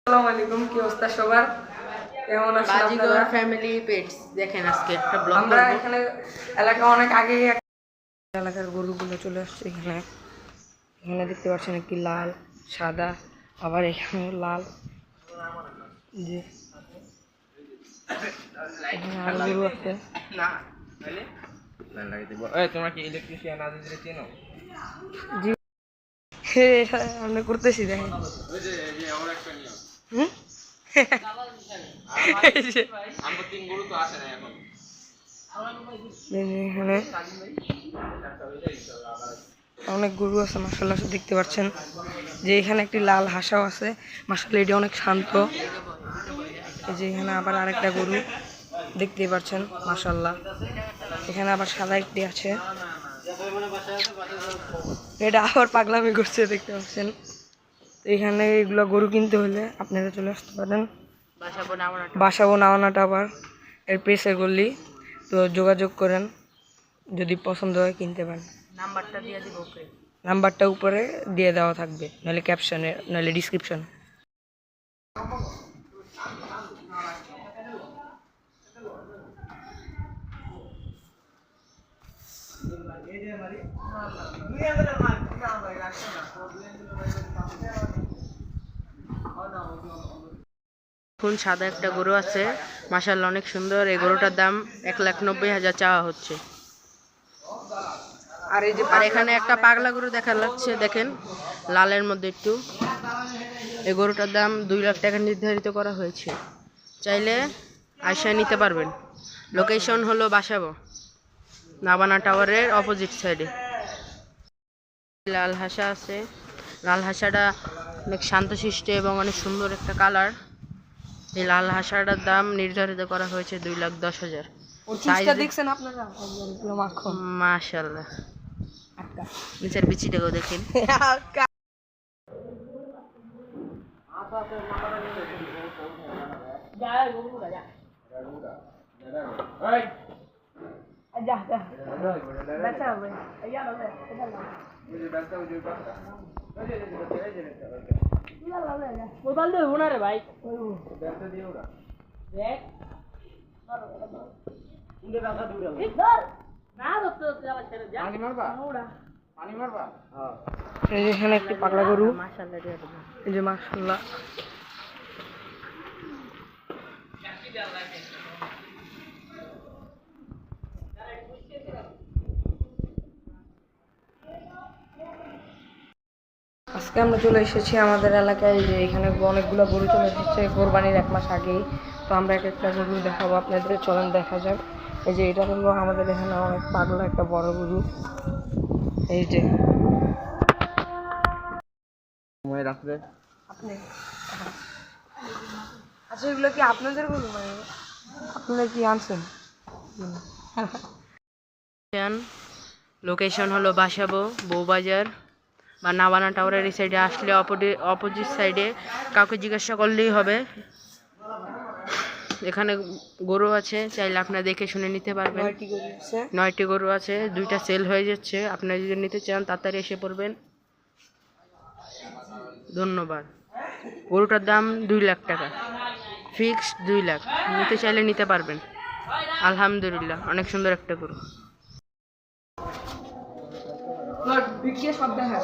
আসসালামু আলাইকুম, কি অবস্থা সবার? কেমন আছেন আপনারা? ফ্যামিলি পেটস দেখেন আজকে একটা ব্লগ আমরা করব। এখানে এলাকা অনেক আগে এলাকার গরুগুলো চলে আসছে এখানে। এখানে দেখতে পাচ্ছেন একটি লাল, সাদা, আবার এখানে লাল, যে এখানে আরো গরু আছে। তোমরা কি ইলেকট্রিশিয়ান আজিজরে চেনো? জি, আমরা করতেছি দেখেন। হুম আমার তিন গরু তো আসে না এখন। এখানে অনেক গরু আছে মাশাআল্লাহ, দেখতে পাচ্ছেন যে এখানে একটি লাল হাঁসও আছে। মাশাআল্লাহ এটি অনেক শান্ত। এই যে এখানে আবার আরেকটা গরু দেখতেই পাচ্ছেন মাশাআল্লাহ। এখানে আবার সাদা একটি আছে, এটা আবার পাগলামি করছে দেখতে পাচ্ছেন। তো এখানে এগুলো গরু কিনতে হলে আপনারা চলে আসতে পারেন বাসাবো নাওয়ানাটা আবার এর প্রেসের গল্লি। তো যোগাযোগ করেন, যদি পছন্দ হয় কিনতে পারেন। নাম্বারটা দিয়ে দিব। নাম্বারটা উপরে দিয়ে দেওয়া থাকবে, নাহলে ক্যাপশনে, নাহলে ডিসক্রিপশনে। এখন সাদা একটা গরু আছে, মাশাআল্লাহ অনেক সুন্দর। এই গরুটার দাম 1,90,000 চাওয়া হচ্ছে। আর এই যে আর এখানে একটা পাগলা গরু দেখা যাচ্ছে, দেখেন লালের মধ্যে একটু। এই গরুটার দাম 2 লাখ টাকা নির্ধারিত করা হয়েছে, চাইলে আয়সা নিতে পারবেন। লোকেশন হলো বাসাবো নাবানা টাওয়ারের অপোজিট সাইডে। লাল হাঁসা আছে, লাল হাঁসাটা অনেক শান্তশিষ্ট এবং অনেক সুন্দর একটা কালার। এই লাল হাঁসাটার দাম নির্ধারিত করা হয়েছে 2,10,000। দেখছেন আপনারা? মাশাআল্লাহ, নিচের বিচিটাকেও দেখেন। এই যে এখানে একটি পাগলা গরু, এই যে মাশাআল্লাহ। আজকে আমরা চলে এসেছি আমাদের এলাকায়, যে এখানে অনেকগুলো গরু চলে এসেছে কোরবানির 1 মাস আগেই। তো আমরা এক একটা গরু দেখাবো আপনাদের, চলেন দেখা যাক। এই যে এটা হলো আমাদের এখানে অনেক পাগলা একটা বড় গরু। এই যে আপনি, আচ্ছা এগুলো কি আপনাদের গরু? মানে আপনারা কি আনছেন? লোকেশন হলো বাসাবো বউবাজার বা নাবানা টাওয়ারের এই সাইডে আসলে অপোজিট সাইডে কাউকে জিজ্ঞাসা করলেই হবে। এখানে গরু আছে, চাইলে আপনারা দেখে শুনে নিতে পারবেন। 9টি গরু আছে, 2টা সেল হয়ে যাচ্ছে। আপনারা যদি নিতে চান তাড়াতাড়ি এসে পড়বেন। ধন্যবাদ। গরুটার দাম 2 লাখ টাকা, ফিক্সড 2 লাখ। নিতে চাইলে নিতে পারবেন। আলহামদুলিল্লাহ, অনেক সুন্দর একটা গরু। সব দেখা